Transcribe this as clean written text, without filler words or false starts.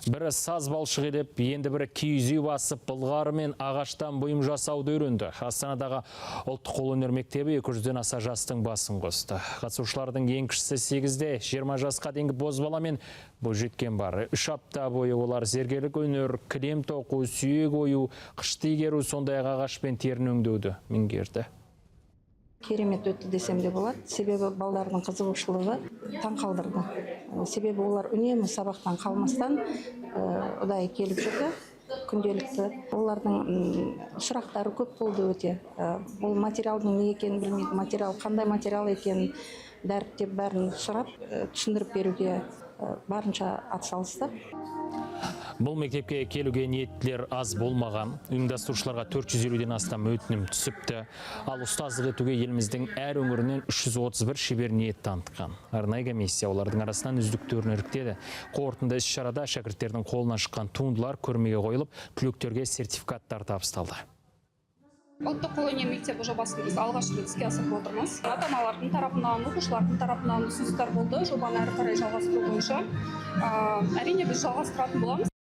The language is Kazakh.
Бірі саз балшық едіп, енді бірі киіз үй басып, былғары мен ағаштан бұйым жасауды үйренді. Астанадағы ұлттық қолөнер мектебі 200-ден аса жастың басын қосты. Қатысушылардың ең кішісі 8-де, 20 жасқа дейінгі бозбала мен бойжеткен бар. 3 апта бойы олар зергерлік өнер, кілем тоқу, сүйек ою, қышты игеру, сондай ағаш пен терін өңдеуді меңгерді. Керемет өтті десем де болады. Себебі балалардың қызығушылығы таң қалдырды. Себебі олар үнемі сабақтан қалмастан ұдайы келіп жүрді. Күнделікті. Олардың сұрақтары көп болды өте. Бұл материалдың не екенін білмейді. Материал қандай материал екенін дәріптеп бәрін сұрап, түсіндіріп беруге барынша атсалысты. Бұл мектепке келуге ниеттілер аз болмаған. Ұйымдастырушыларға 450-ден астам өтінім түсіпті. Ал ұстаздық етуге еліміздің әр өңірінен 331 шебер ниет танытқан. Арнайы комиссия олардың арасынан үздіктерін іріктеді. Қорытынды іс-шарада шәкірттердің қолынан шыққан туындылар көрмеге қойылып, түлектерге сертификаттар табысталды. Ұлттық қолөнер мектебі жобасын біз алғаш рет іске асырып отырмыз. Ата-аналардың тарапынан, оқушылардың тарапынан ұсыныстар болды. Жобаны әрі қарай жалғастыру бойынша. Әрине біз жалғастыратын боламыз.